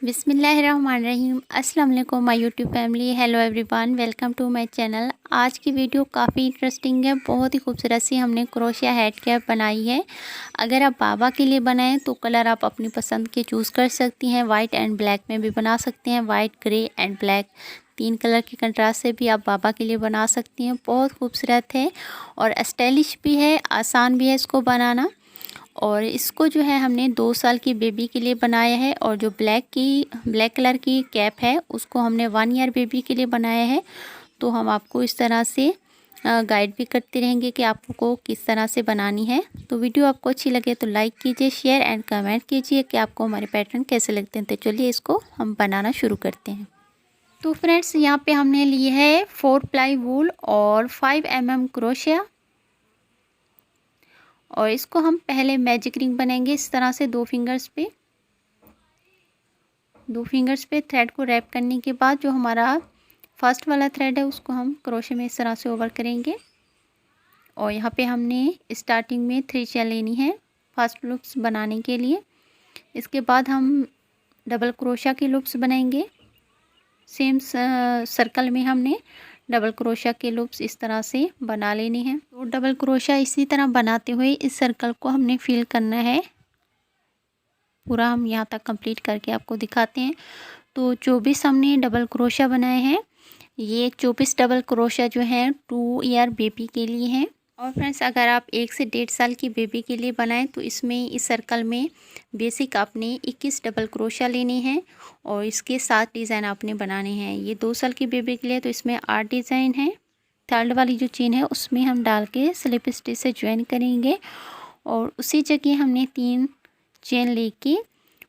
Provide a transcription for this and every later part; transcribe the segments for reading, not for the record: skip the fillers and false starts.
बिस्मिल्लाहिर्रहमानिर्रहीम। अस्सलाम वालेकुम my YouTube family. Hello everyone, welcome to my channel. आज की वीडियो काफ़ी इंटरेस्टिंग है। बहुत ही खूबसूरत सी हमने क्रोशिया हेड कैप बनाई है। अगर आप बाबा के लिए बनाएं तो कलर आप अपनी पसंद के चूज़ कर सकती हैं। वाइट एंड ब्लैक में भी बना सकते हैं। White, grey and black, 3 colour के कंट्रास्ट से भी आप बाबा के लिए बना सकती हैं। बहुत खूबसूरत है और स्टाइलिश भी है, आसान भी है इसको बनाना। और इसको जो है हमने 2 साल की बेबी के लिए बनाया है। और जो ब्लैक कलर की कैप है उसको हमने 1 ईयर बेबी के लिए बनाया है। तो हम आपको इस तरह से गाइड भी करते रहेंगे कि आपको किस तरह से बनानी है। तो वीडियो आपको अच्छी लगे तो लाइक कीजिए, शेयर एंड कमेंट कीजिए कि आपको हमारे पैटर्न कैसे लगते हैं। तो चलिए इसको हम बनाना शुरू करते हैं। तो फ्रेंड्स, यहाँ पे हमने लिए है 4 प्लाई वूल और 5 mm क्रोशिया। और इसको हम पहले मैजिक रिंग बनाएंगे इस तरह से 2 फिंगर्स पे थ्रेड को रैप करने के बाद जो हमारा फर्स्ट वाला थ्रेड है उसको हम क्रोशे में इस तरह से ओवर करेंगे। और यहाँ पे हमने स्टार्टिंग में 3 चेन लेनी है फर्स्ट लूप्स बनाने के लिए। इसके बाद हम डबल क्रोशा की लूप्स बनाएंगे। सेम सर्कल में हमने डबल क्रोशा के लूप्स इस तरह से बना लेनी है। तो डबल क्रोशा इसी तरह बनाते हुए इस सर्कल को हमने फिल करना है। पूरा हम यहाँ तक कंप्लीट करके आपको दिखाते हैं। तो 24 हमने डबल क्रोशा बनाए हैं। ये 24 डबल क्रोशा जो है 2 ईयर बेबी के लिए हैं। और फ्रेंड्स, अगर आप 1 से 1.5 साल की बेबी के लिए बनाएं तो इसमें इस सर्कल में बेसिक आपने 21 डबल क्रोशा लेनी है और इसके 7 डिज़ाइन आपने बनाने हैं। ये 2 साल की बेबी के लिए तो इसमें 8 डिज़ाइन है। थर्ड वाली जो चेन है उसमें हम डाल के स्लिप स्टिच से ज्वाइन करेंगे। और उसी जगह हमने 3 चेन लेके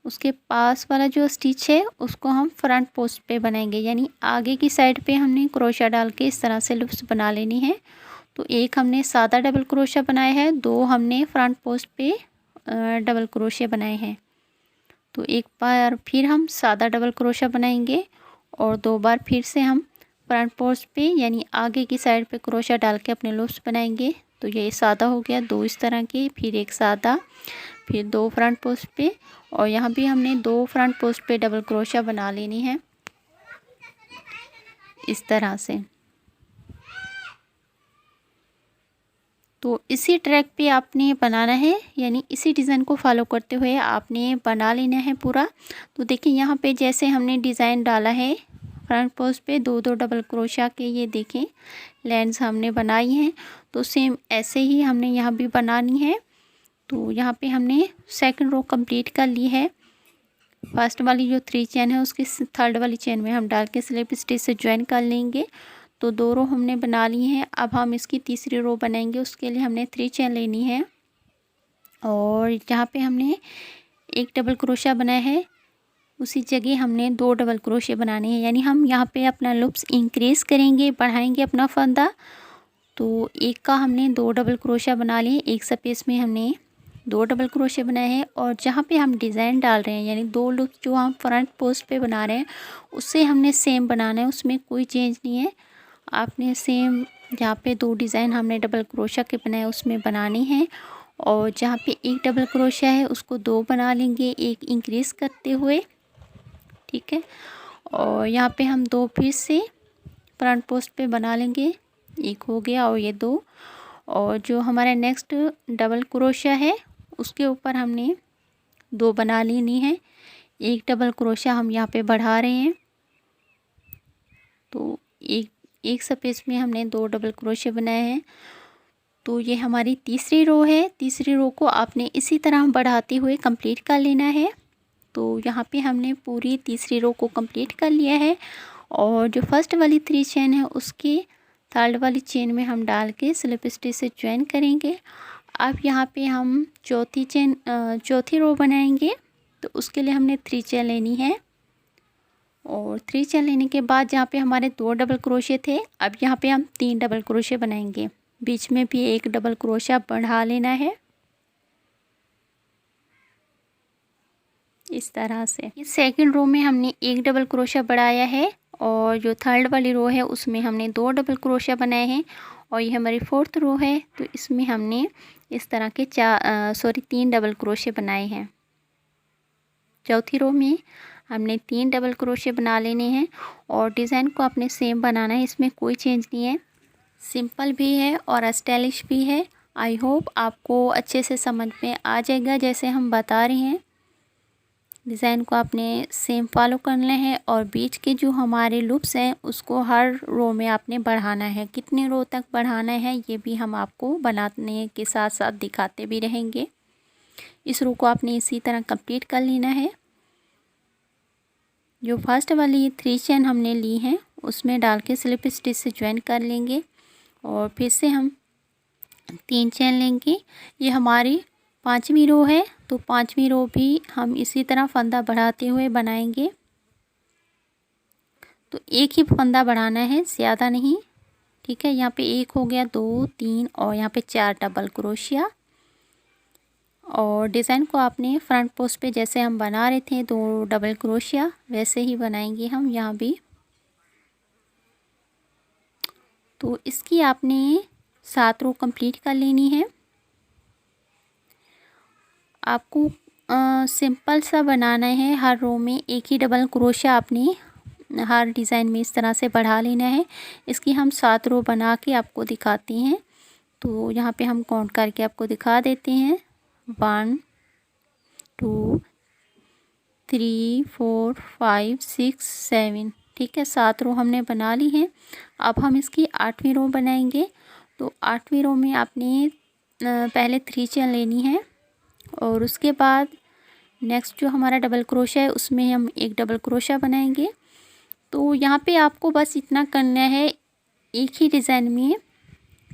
उसके पास वाला जो स्टिच है उसको हम फ्रंट पोस्ट पे बनाएंगे, यानी आगे की साइड पे हमने क्रोशा डाल के इस तरह से लूप्स बना लेनी है। तो एक हमने सादा डबल क्रोशा बनाया है, 2 हमने फ्रंट पोस्ट पे डबल क्रोशे बनाए हैं। तो एक बार फिर हम सादा डबल क्रोशा बनाएंगे और 2 बार फिर से हम फ्रंट पोस्ट पे यानी आगे की साइड पे क्रोशा डाल के अपने लूप्स बनाएंगे। तो ये सादा हो गया 2 इस तरह के, फिर एक सादा, फिर 2 फ्रंट पोस्ट पे। और यहाँ भी हमने 2 फ्रंट पोस्ट पे डबल क्रोशा बना लेनी है इस तरह से। तो इसी ट्रैक पे आपने बनाना है, यानी इसी डिज़ाइन को फॉलो करते हुए आपने बना लेना है पूरा। तो देखिए यहाँ पे जैसे हमने डिज़ाइन डाला है फ्रंट पोस्ट पे 2-2 डबल क्रोशा के, ये देखें लाइन्स हमने बनाई हैं। तो सेम ऐसे ही हमने यहाँ भी बनानी है। तो यहाँ पे हमने सेकंड रो कंप्लीट कर ली है। फर्स्ट वाली जो 3 चेन है उसकी थर्ड वाली चेन में हम डाल के स्लिप स्टिच से ज्वाइन कर लेंगे। तो 2 रो हमने बना ली हैं। अब हम इसकी तीसरी रो बनाएंगे, उसके लिए हमने 3 चेन लेनी है। और यहाँ पे हमने एक डबल क्रोशा बनाया है, उसी जगह हमने 2 डबल क्रोशे बनाने हैं, यानी हम यहाँ पे अपना लूप्स इंक्रीज़ करेंगे, बढ़ाएंगे अपना फंदा। तो एक का हमने 2 डबल क्रोशा बना लिए, एक स्पेस में हमने 2 डबल क्रोशे बनाए हैं। और जहाँ पे हम डिज़ाइन डाल रहे हैं यानी 2 लूप्स जो हम फ्रंट पोस्ट पे बना रहे हैं उससे हमने सेम बनाना है, उसमें कोई चेंज नहीं है। आपने सेम जहाँ पे 2 डिज़ाइन हमने डबल क्रोशा के बनाए उसमें बनानी है। और जहाँ पे एक डबल क्रोशा है उसको 2 बना लेंगे, एक इंक्रीज़ करते हुए, ठीक है। और यहाँ पे हम 2 फिर से फ्रंट पोस्ट पे बना लेंगे, एक हो गया और ये 2। और जो हमारा नेक्स्ट डबल क्रोशा है उसके ऊपर हमने 2 बना लेनी है। एक डबल क्रोशा हम यहाँ पे बढ़ा रहे हैं। तो एक स्पेस में हमने 2 डबल क्रोशे बनाए हैं। तो ये हमारी तीसरी रो है। तीसरी रो को आपने इसी तरह बढ़ाते हुए कंप्लीट कर लेना है। तो यहाँ पे हमने पूरी तीसरी रो को कंप्लीट कर लिया है। और जो फर्स्ट वाली 3 चेन है उसकी थर्ड वाली चेन में हम डाल के स्लिप स्टिच से ज्वाइन करेंगे। अब यहाँ पे हम चौथी रो बनाएंगे। तो उसके लिए हमने 3 चेन लेनी है। और 3 चेन लेने के बाद जहाँ पे हमारे 2 डबल क्रोशे थे, अब यहाँ पे हम 3 डबल क्रोशे बनाएंगे। बीच में भी एक डबल क्रोशा बढ़ा लेना है इस तरह से। इस सेकंड रो में हमने एक डबल क्रोशा बढ़ाया है। और जो थर्ड वाली रो है उसमें हमने 2 डबल क्रोशा बनाए हैं। और ये हमारी फोर्थ रो है तो इसमें हमने इस तरह के 3 डबल क्रोशे बनाए हैं। चौथी रो में हमने 3 डबल क्रोशे बना लेने हैं और डिज़ाइन को आपने सेम बनाना है, इसमें कोई चेंज नहीं है। सिंपल भी है और स्टाइलिश भी है। आई होप आपको अच्छे से समझ में आ जाएगा जैसे हम बता रहे हैं। डिज़ाइन को आपने सेम फॉलो करना है और बीच के जो हमारे लूप्स हैं उसको हर रो में आपने बढ़ाना है। कितने रो तक बढ़ाना है ये भी हम आपको बनाने के साथ साथ दिखाते भी रहेंगे। इस रो को आपने इसी तरह कंप्लीट कर लेना है। जो फर्स्ट वाली 3 चेन हमने ली हैं उसमें डाल के स्लिप स्टिच से ज्वाइन कर लेंगे और फिर से हम 3 चेन लेंगे। ये हमारी 5वीं रो है, तो 5वीं रो भी हम इसी तरह फंदा बढ़ाते हुए बनाएंगे। तो एक ही फंदा बढ़ाना है, ज़्यादा नहीं, ठीक है। यहाँ पे 1 हो गया, 2, 3 और यहाँ पे 4 डबल क्रोशिया। और डिज़ाइन को आपने फ्रंट पोस्ट पे जैसे हम बना रहे थे 2 डबल क्रोशिया वैसे ही बनाएंगे हम यहाँ भी। तो इसकी आपने 7 रो कंप्लीट कर लेनी है। आपको सिंपल सा बनाना है। हर रो में एक ही डबल क्रोशिया आपने हर डिज़ाइन में इस तरह से बढ़ा लेना है। इसकी हम 7 रो बना के आपको दिखाते हैं। तो यहाँ पे हम काउंट करके आपको दिखा देते हैं। 1 2 3 4 5 6 7, ठीक है। 7 रो हमने बना ली है। अब हम इसकी 8वीं रो बनाएंगे। तो 8वीं रो में आपने पहले 3 चेन लेनी है और उसके बाद नेक्स्ट जो हमारा डबल क्रोशिया है उसमें हम एक डबल क्रोशिया बनाएंगे। तो यहाँ पे आपको बस इतना करना है एक ही डिज़ाइन में,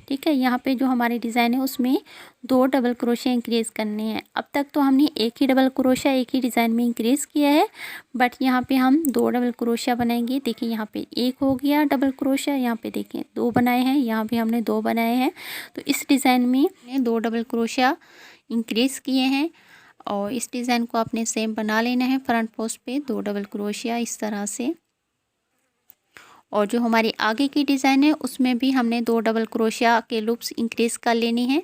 ठीक है। यहाँ पे जो हमारी डिज़ाइन है उसमें 2 डबल क्रोशिया इंक्रीज़ करने हैं। अब तक तो हमने एक ही डबल क्रोशिया एक ही डिज़ाइन में इंक्रीज़ किया है, बट यहाँ पे हम 2 डबल क्रोशिया बनाएंगे। देखिए यहाँ पे 1 हो गया डबल क्रोशिया, यहाँ पे देखिए 2 बनाए हैं, यहाँ पे हमने 2 बनाए हैं। तो इस डिज़ाइन में 2 डबल क्रोशिया इंक्रीज़ किए हैं और इस डिज़ाइन को आपने सेम बना लेना है। फ्रंट पोस्ट पे 2 डबल क्रोशिया इस तरह से। और जो हमारी आगे की डिज़ाइन है उसमें भी हमने 2 डबल क्रोशिया के लूप्स इंक्रीज़ कर लेनी है।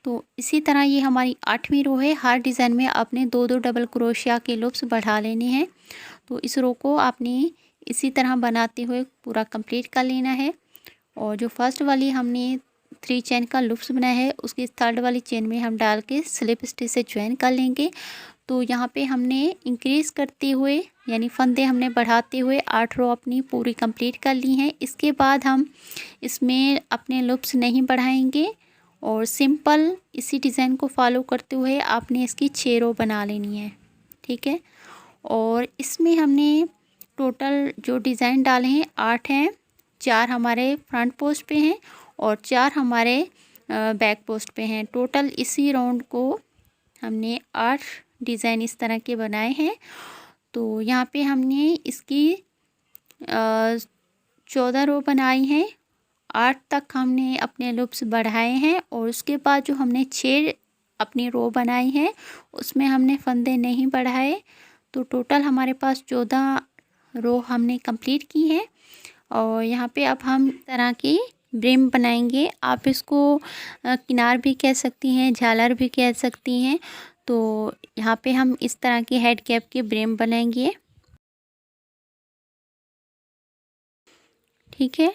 तो इसी तरह ये हमारी 8वीं रो है। हर डिज़ाइन में आपने 2-2 डबल क्रोशिया के लूप्स बढ़ा लेने हैं। तो इस रो को आपने इसी तरह बनाते हुए पूरा कंप्लीट कर लेना है। और जो फर्स्ट वाली हमने 3 चेन का लूप्स बनाया है उसकी 3rd वाली चेन में हम डाल के स्लिप स्टिच से ज्वाइन कर लेंगे। तो यहाँ पे हमने इंक्रीज़ करते हुए यानी फंदे हमने बढ़ाते हुए 8 रो अपनी पूरी कंप्लीट कर ली हैं। इसके बाद हम इसमें अपने लूप्स नहीं बढ़ाएंगे और सिंपल इसी डिज़ाइन को फॉलो करते हुए आपने इसकी 6 रो बना लेनी है, ठीक है। और इसमें हमने टोटल जो डिज़ाइन डाले हैं 8 हैं। 4 हमारे फ्रंट पोस्ट पे हैं और 4 हमारे बैक पोस्ट पे हैं। टोटल इसी राउंड को हमने 8 डिज़ाइन इस तरह के बनाए हैं। तो यहाँ पे हमने इसकी 14 रो बनाई हैं। 8 तक हमने अपने लूप्स बढ़ाए हैं और उसके बाद जो हमने 6 अपनी रो बनाई है उसमें हमने फंदे नहीं बढ़ाए। तो टोटल हमारे पास 14 रो हमने कंप्लीट की है। और यहाँ पे अब हम तरह की ब्रिम बनाएंगे। आप इसको किनार भी कह सकती हैं, झालर भी कह सकती हैं। तो यहाँ पे हम इस तरह की हेड कैप की ब्रिम बनाएंगे, ठीक है।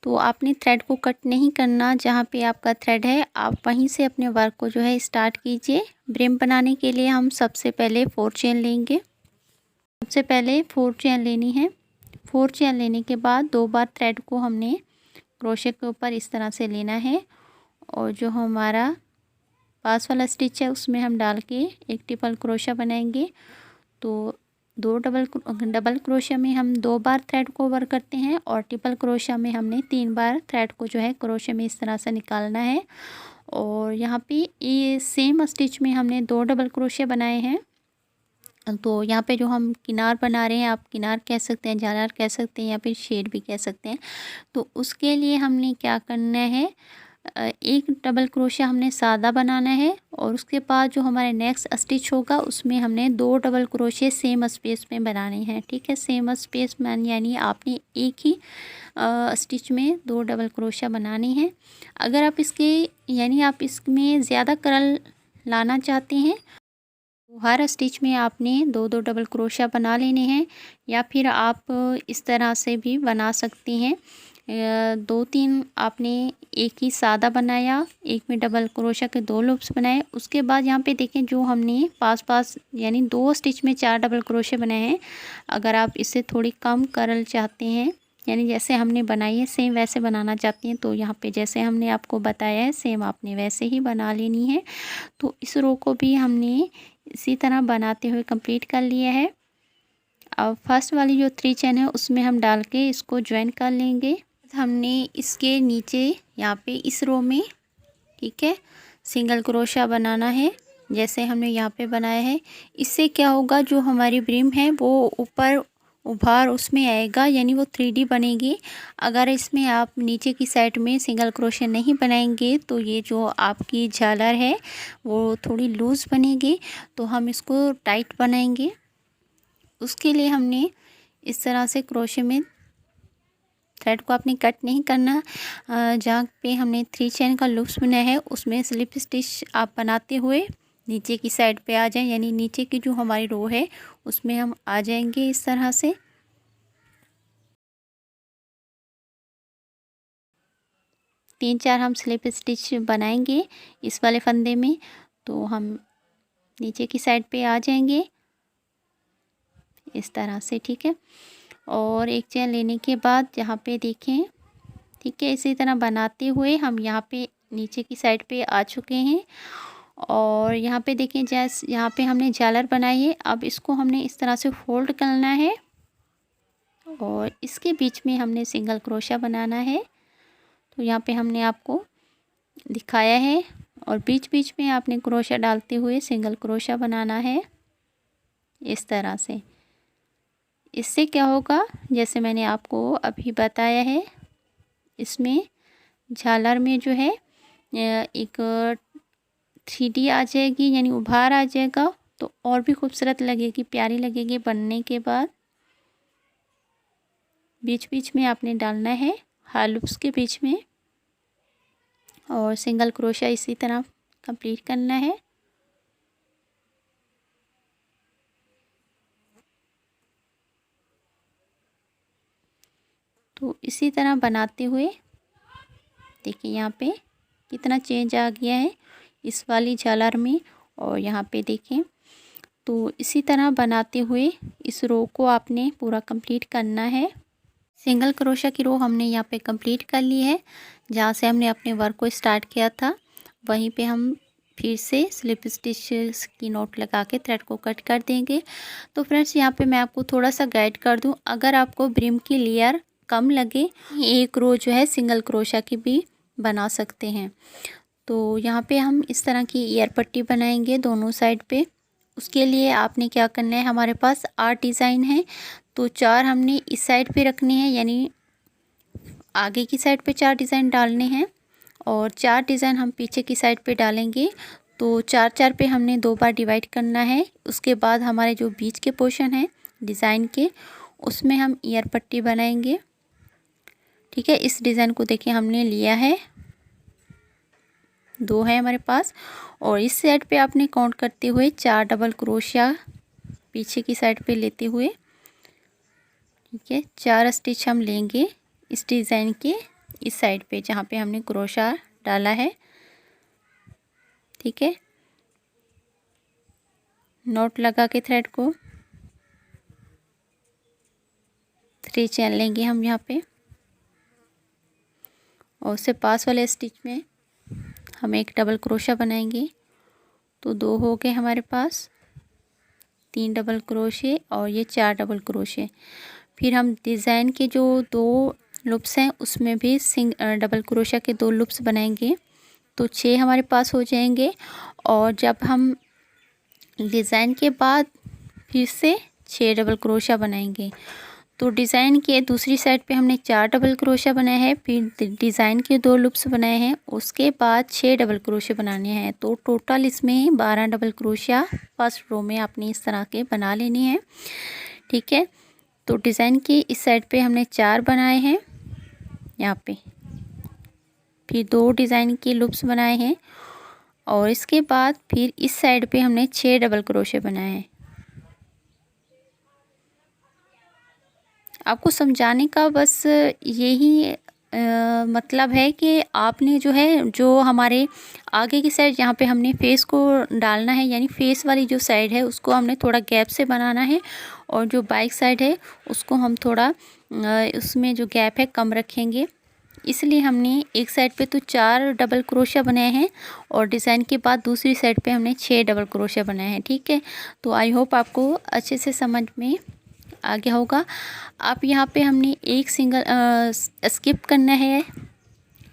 तो आपने थ्रेड को कट नहीं करना, जहाँ पे आपका थ्रेड है आप वहीं से अपने वर्क को जो है स्टार्ट कीजिए। ब्रिम बनाने के लिए हम सबसे पहले 4 चेन लेंगे। सबसे पहले 4 चेन लेनी है। 4 चेन लेने के बाद 2 बार थ्रेड को हमने क्रोशे के ऊपर इस तरह से लेना है और जो हमारा पास वाला स्टिच है उसमें हम डाल के एक ट्रिपल क्रोशा बनाएंगे। तो 2 डबल क्रोशा में हम 2 बार थ्रेड को ओवर करते हैं और ट्रिपल क्रोशा में हमने 3 बार थ्रेड को जो है क्रोशे में इस तरह से निकालना है। और यहाँ पे ये सेम स्टिच में हमने 2 डबल क्रोशे बनाए हैं। तो यहाँ पे जो हम किनार बना रहे हैं, आप किनार कह सकते हैं, झालर कह सकते हैं या फिर शेड भी कह सकते हैं। तो उसके लिए हमने क्या करना है, एक डबल क्रोशिया हमने सादा बनाना है और उसके बाद जो हमारे नेक्स्ट स्टिच होगा उसमें हमने 2 डबल क्रोशिया सेम स्पेस में बनाने हैं, ठीक है। सेम स्पेस में यानी आपने एक ही स्टिच में 2 डबल क्रोशिया बनाने हैं। अगर आप इसके यानी आप इसमें ज़्यादा करल लाना चाहते हैं हर स्टिच में आपने दो दो डबल क्रोशिया बना लेने हैं, या फिर आप इस तरह से भी बना सकती हैं। दो तीन आपने एक ही सादा बनाया, एक में डबल क्रोशिया के दो लूप्स बनाए। उसके बाद यहाँ पे देखें जो हमने पास पास यानी दो स्टिच में 4 डबल क्रोशिया बनाए हैं। अगर आप इससे थोड़ी कम करल चाहते हैं, यानी जैसे हमने बनाई है सेम वैसे बनाना चाहती हैं, तो यहाँ पे जैसे हमने आपको बताया है सेम आपने वैसे ही बना लेनी है। तो इस रो को भी हमने इसी तरह बनाते हुए कंप्लीट कर लिया है। अब फर्स्ट वाली जो 3 चेन है उसमें हम डाल के इसको ज्वाइन कर लेंगे। हमने इसके नीचे यहाँ पे इस रो में, ठीक है, सिंगल क्रोशिया बनाना है जैसे हमने यहाँ पे बनाया है। इससे क्या होगा, जो हमारी ब्रिम है वो ऊपर उभार उसमें आएगा, यानी वो 3D बनेगी। अगर इसमें आप नीचे की साइड में सिंगल क्रोशिया नहीं बनाएंगे तो ये जो आपकी झालर है वो थोड़ी लूज़ बनेगी, तो हम इसको टाइट बनाएंगे। उसके लिए हमने इस तरह से क्रोशिया में थ्रेड को आपने कट नहीं करना। जहाँ पे हमने 3 चेन का लूप्स बनाया है उसमें स्लिप स्टिच आप बनाते हुए नीचे की साइड पे आ जाएं, यानी नीचे की जो हमारी रो है उसमें हम आ जाएंगे इस तरह से। तीन चार हम स्लिप स्टिच बनाएंगे इस वाले फंदे में, तो हम नीचे की साइड पे आ जाएंगे इस तरह से, ठीक है। और एक चेन लेने के बाद यहाँ पे देखें, ठीक है, इसी तरह बनाते हुए हम यहाँ पे नीचे की साइड पे आ चुके हैं। और यहाँ पे देखें जैसे यहाँ पे हमने झालर बनाई है, अब इसको हमने इस तरह से फोल्ड करना है और इसके बीच में हमने सिंगल क्रोशिया बनाना है। तो यहाँ पे हमने आपको दिखाया है, और बीच बीच में आपने क्रोशिया डालते हुए सिंगल क्रोशिया बनाना है इस तरह से। इससे क्या होगा, जैसे मैंने आपको अभी बताया है, इसमें झालर में जो है एक 3D आ जाएगी, यानी उभार आ जाएगा, तो और भी खूबसूरत लगेगी, प्यारी लगेगी बनने के बाद। बीच बीच में आपने डालना है हाई लूप्स के बीच में, और सिंगल क्रोशिया इसी तरह कंप्लीट करना है। तो इसी तरह बनाते हुए देखिए यहाँ पे कितना चेंज आ गया है इस वाली झालर में, और यहाँ पे देखें। तो इसी तरह बनाते हुए इस रो को आपने पूरा कंप्लीट करना है। सिंगल क्रोशिया की रो हमने यहाँ पे कंप्लीट कर ली है। जहाँ से हमने अपने वर्क को स्टार्ट किया था वहीं पे हम फिर से स्लिप स्टिच की नोट लगा के थ्रेड को कट कर देंगे। तो फ्रेंड्स यहाँ पे मैं आपको थोड़ा सा गाइड कर दूँ, अगर आपको ब्रिम की लेयर कम लगे, एक रो जो है सिंगल क्रोशिया की भी बना सकते हैं। तो यहाँ पे हम इस तरह की ईयर पट्टी बनाएंगे दोनों साइड पे। उसके लिए आपने क्या करना है, हमारे पास 8 डिज़ाइन है, तो 4 हमने इस साइड पे रखने हैं, यानी आगे की साइड पे 4 डिज़ाइन डालने हैं, और 4 डिज़ाइन हम पीछे की साइड पे डालेंगे। तो 4 पे हमने 2 बार डिवाइड करना है। उसके बाद हमारे जो बीच के पोर्शन है डिज़ाइन के, उसमें हम ईयर पट्टी बनाएंगे, ठीक है। इस डिज़ाइन को देखिए हमने लिया है, 2 है हमारे पास, और इस साइड पे आपने काउंट करते हुए 4 डबल क्रोशिया पीछे की साइड पे लेते हुए, ठीक है, 4 स्टिच हम लेंगे इस डिज़ाइन के इस साइड पे जहाँ पे हमने क्रोशिया डाला है, ठीक है। नॉट लगा के थ्रेड को 3 चेन लेंगे हम यहाँ पे, और उससे पास वाले स्टिच में हम एक डबल क्रोशिया बनाएंगे। तो 2 हो गए हमारे पास, 3 डबल क्रोशिया और ये 4 डबल क्रोशिया। फिर हम डिज़ाइन के जो 2 लूप्स हैं उसमें भी डबल क्रोशिया के 2 लूप्स बनाएंगे, तो 6 हमारे पास हो जाएंगे। और जब हम डिज़ाइन के बाद फिर से 6 डबल क्रोशिया बनाएंगे, तो डिज़ाइन के दूसरी साइड पे हमने 4 डबल क्रोशिया बनाए हैं, फिर डिज़ाइन के 2 लूप्स बनाए हैं, उसके बाद 6 डबल क्रोशिया बनाने हैं। तो टोटल इसमें 12 डबल क्रोशिया फर्स्ट रो में आपने इस तरह के बना लेनी है, ठीक है। तो डिज़ाइन की इस साइड पे हमने 4 बनाए हैं यहाँ पे, फिर 2 डिज़ाइन के लूप्स बनाए हैं, और इसके बाद फिर इस साइड पे हमने 6 डबल क्रोशे बनाए हैं। आपको समझाने का बस यही मतलब है कि आपने जो है, जो हमारे आगे की साइड जहाँ पे हमने फेस को डालना है, यानी फेस वाली जो साइड है उसको हमने थोड़ा गैप से बनाना है, और जो बैक साइड है उसको हम थोड़ा उसमें जो गैप है कम रखेंगे। इसलिए हमने एक साइड पे तो 4 डबल क्रोशिया बनाए हैं, और डिज़ाइन के बाद दूसरी साइड पे हमने 6 डबल क्रोशिया बनाए हैं। ठीक है, तो आई होप आपको अच्छे से समझ में आ गया होगा। आप यहाँ पे हमने एक सिंगल स्किप करना है,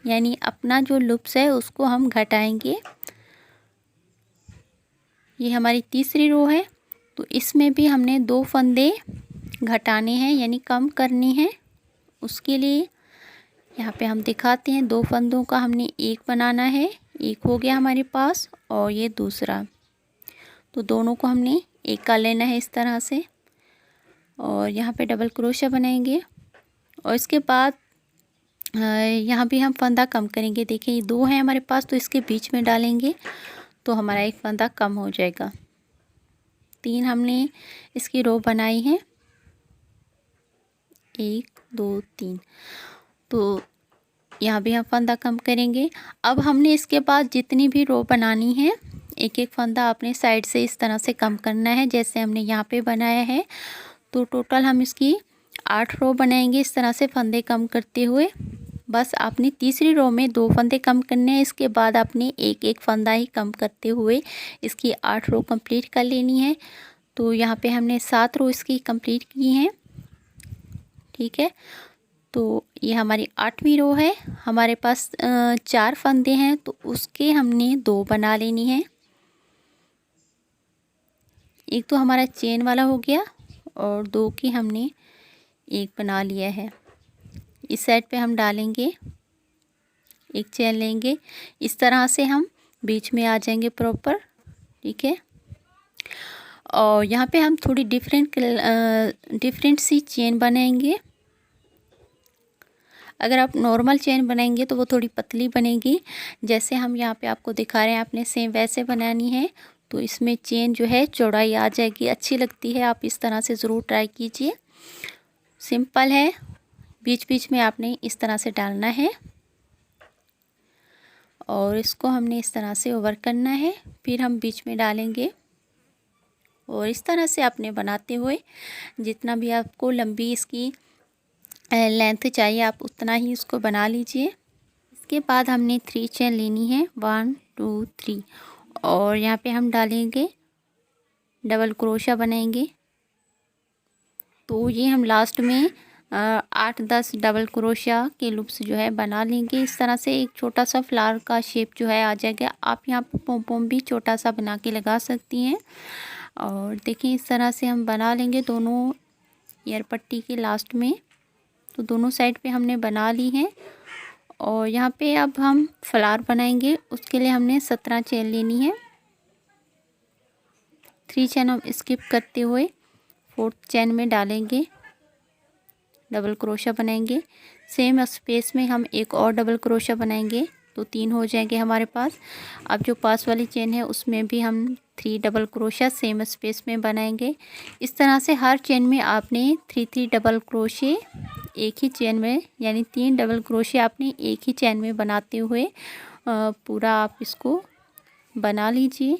यानी अपना जो लूप्स है उसको हम घटाएंगे। ये हमारी तीसरी रो है, तो इसमें भी हमने 2 फंदे घटाने हैं, यानी कम करनी है। उसके लिए यहाँ पे हम दिखाते हैं, 2 फंदों का हमने एक बनाना है। एक हो गया हमारे पास, और ये दूसरा, तो दोनों को हमने एक का लेना है इस तरह से, और यहाँ पे डबल क्रोशिया बनाएंगे। और इसके बाद यहाँ भी हम फंदा कम करेंगे। देखिए ये 2 हैं हमारे पास, तो इसके बीच में डालेंगे तो हमारा एक फंदा कम हो जाएगा। 3 हमने इसकी रो बनाई है, 1 2 3, तो यहाँ भी हम फंदा कम करेंगे। अब हमने इसके बाद जितनी भी रो बनानी है, एक एक फंदा अपने साइड से इस तरह से कम करना है, जैसे हमने यहाँ पे बनाया है। तो टोटल हम इसकी 8 रो बनाएंगे इस तरह से फंदे कम करते हुए। बस आपने तीसरी रो में 2 फंदे कम करने हैं, इसके बाद आपने एक एक फंदा ही कम करते हुए इसकी 8 रो कंप्लीट कर लेनी है। तो यहाँ पे हमने 7 रो इसकी कंप्लीट की हैं। ठीक है, तो ये हमारी 8वीं रो है। हमारे पास 4 फंदे हैं, तो उसके हमने 2 बना लेनी है। एक तो हमारा चेन वाला हो गया, और 2 की हमने एक बना लिया है। इस साइड पे हम डालेंगे, एक चेन लेंगे, इस तरह से हम बीच में आ जाएंगे प्रॉपर। ठीक है, और यहाँ पे हम थोड़ी डिफरेंट सी चेन बनाएंगे। अगर आप नॉर्मल चेन बनाएंगे तो वो थोड़ी पतली बनेगी, जैसे हम यहाँ पे आपको दिखा रहे हैं, आपने सेम वैसे बनानी है। तो इसमें चेन जो है चौड़ाई आ जाएगी, अच्छी लगती है। आप इस तरह से ज़रूर ट्राई कीजिए, सिंपल है। बीच बीच में आपने इस तरह से डालना है, और इसको हमने इस तरह से ओवर करना है, फिर हम बीच में डालेंगे। और इस तरह से आपने बनाते हुए जितना भी आपको लंबी इसकी लेंथ चाहिए, आप उतना ही इसको बना लीजिए। इसके बाद हमने 3 चेन लेनी है, 1 2 3, और यहाँ पे हम डालेंगे डबल क्रोशिया बनाएंगे। तो ये हम लास्ट में 8-10 डबल क्रोशिया के लूप्स जो है बना लेंगे। इस तरह से एक छोटा सा फ्लावर का शेप जो है आ जाएगा। आप यहाँ पर पोम पोम भी छोटा सा बना के लगा सकती हैं। और देखिए इस तरह से हम बना लेंगे दोनों ईयर पट्टी के लास्ट में। तो दोनों साइड पे हमने बना ली हैं, और यहाँ पे अब हम फ्लावर बनाएंगे। उसके लिए हमने 17 चेन लेनी है। 3 चेन हम स्किप करते हुए 4th चेन में डालेंगे, डबल क्रोशिया बनाएंगे। सेम स्पेस में हम एक और डबल क्रोशिया बनाएंगे, तो 3 हो जाएंगे हमारे पास। अब जो पास वाली चेन है उसमें भी हम 3 डबल क्रोशिया सेम स्पेस में बनाएंगे। इस तरह से हर चेन में आपने 3 डबल क्रोशिया एक ही चेन में, यानी 3 डबल क्रोशिया आपने एक ही चेन में बनाते हुए पूरा आप इसको बना लीजिए।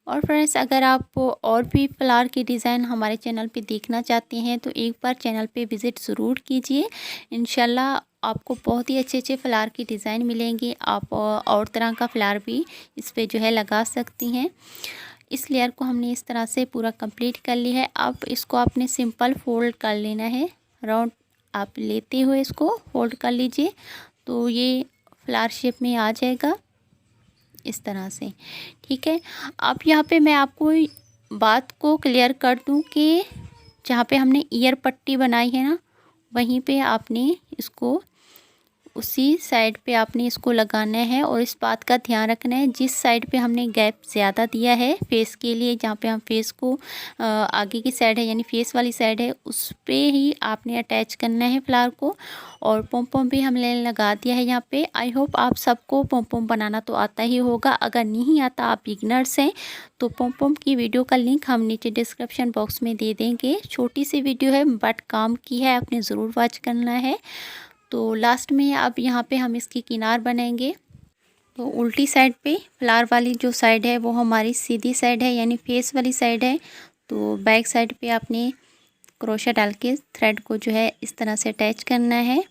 और फ्रेंड्स, अगर आप और भी फ्लावर की डिज़ाइन हमारे चैनल पे देखना चाहते हैं तो एक बार चैनल पे विज़िट ज़रूर कीजिए। इंशाल्लाह आपको बहुत ही अच्छे अच्छे फ्लावर की डिज़ाइन मिलेंगी। आप और तरह का फ्लावर भी इस पे जो है लगा सकती हैं। इस लेयर को हमने इस तरह से पूरा कंप्लीट कर ली है। अब इसको आपने सिंपल फोल्ड कर लेना है, राउंड आप लेते हुए इसको फोल्ड कर लीजिए, तो ये फ्लावर शेप में आ जाएगा इस तरह से। ठीक है, अब यहाँ पे मैं आपको बात को क्लियर कर दूँ कि जहाँ पे हमने ईयर पट्टी बनाई है ना, वहीं पे आपने इसको उसी साइड पे आपने इसको लगाना है। और इस बात का ध्यान रखना है, जिस साइड पे हमने गैप ज़्यादा दिया है फेस के लिए, जहाँ पे हम फेस को आगे की साइड है यानी फेस वाली साइड है, उस पे ही आपने अटैच करना है फ्लावर को। और पॉम पॉम भी हमने लगा दिया है यहाँ पे। आई होप आप सबको पॉम पॉम बनाना तो आता ही होगा। अगर नहीं आता, आप बिगनर्स हैं, तो पॉम पॉम की वीडियो का लिंक हम नीचे डिस्क्रिप्शन बॉक्स में दे देंगे। छोटी सी वीडियो है बट काम की है, आपने ज़रूर वॉच करना है। तो लास्ट में अब यहाँ पे हम इसकी किनार बनाएंगे। तो उल्टी साइड पे फ्लावर वाली जो साइड है वो हमारी सीधी साइड है यानी फेस वाली साइड है। तो बैक साइड पे आपने क्रोशा डाल के थ्रेड को जो है इस तरह से अटैच करना है।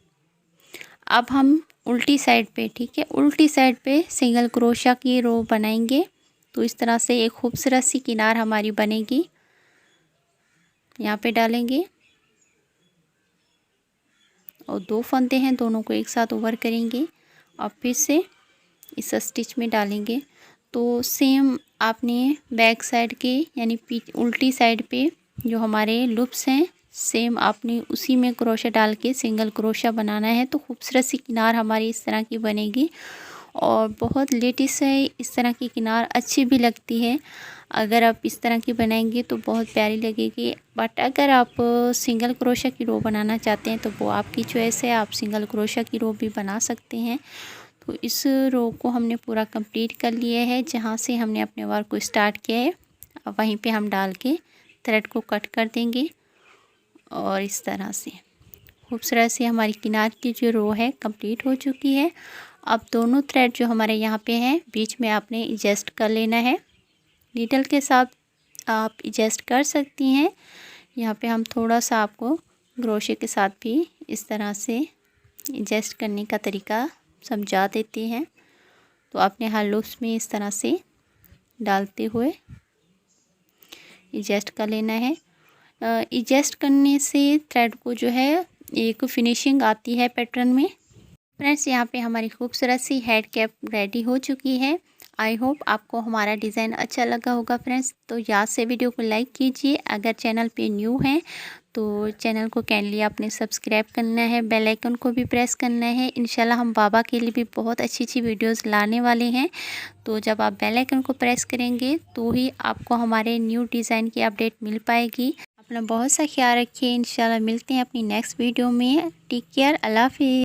अब हम उल्टी साइड पे, ठीक है, उल्टी साइड पे सिंगल क्रोशा की रो बनाएंगे। तो इस तरह से एक खूबसूरत सी किनार हमारी बनेगी। यहाँ पे डालेंगे और 2 फंदे हैं, दोनों को एक साथ ओवर करेंगे और फिर से इस स्टिच में डालेंगे। तो सेम आपने बैक साइड के यानी उल्टी साइड पे जो हमारे लूप्स हैं, सेम आपने उसी में क्रोशा डाल के सिंगल क्रोशा बनाना है। तो खूबसूरत सी किनार हमारी इस तरह की बनेगी और बहुत लेटेस्ट है। इस तरह की किनार अच्छी भी लगती है। अगर आप इस तरह की बनाएंगे तो बहुत प्यारी लगेगी। बट अगर आप सिंगल क्रोशा की रो बनाना चाहते हैं तो वो आपकी चॉइस है, आप सिंगल क्रोशा की रो भी बना सकते हैं। तो इस रो को हमने पूरा कंप्लीट कर लिया है। जहाँ से हमने अपने वर्क को स्टार्ट किया है, अब वहीं पे हम डाल के थ्रेड को कट कर देंगे और इस तरह से खूबसूरत से हमारी किनार की जो रो है कंप्लीट हो चुकी है। अब दोनों थ्रेड जो हमारे यहाँ पे हैं, बीच में आपने एडजस्ट कर लेना है। नीडल के साथ आप एडजस्ट कर सकती हैं। यहाँ पे हम थोड़ा सा आपको क्रोशे के साथ भी इस तरह से एडजस्ट करने का तरीका समझा देते हैं। तो आपने हर लूप्स में इस तरह से डालते हुए एडजस्ट कर लेना है। एडजस्ट करने से थ्रेड को जो है एक फिनिशिंग आती है पैटर्न में। फ्रेंड्स, यहाँ पे हमारी खूबसूरत सी हेड कैप रेडी हो चुकी है। आई होप आपको हमारा डिज़ाइन अच्छा लगा होगा फ्रेंड्स। तो याद से वीडियो को लाइक कीजिए। अगर चैनल पे न्यू हैं तो चैनल को काइंडली आपने सब्सक्राइब करना है, बेल आइकन को भी प्रेस करना है। इंशाल्लाह हम बाबा के लिए भी बहुत अच्छी अच्छी वीडियोस लाने वाले हैं। तो जब आप बेल आइकन को प्रेस करेंगे तो ही आपको हमारे न्यू डिज़ाइन की अपडेट मिल पाएगी। अपना बहुत सा ख्याल रखिए। इंशाल्लाह मिलते हैं अपनी नेक्स्ट वीडियो में। टेक केयर, अल्लाह हाफिज़।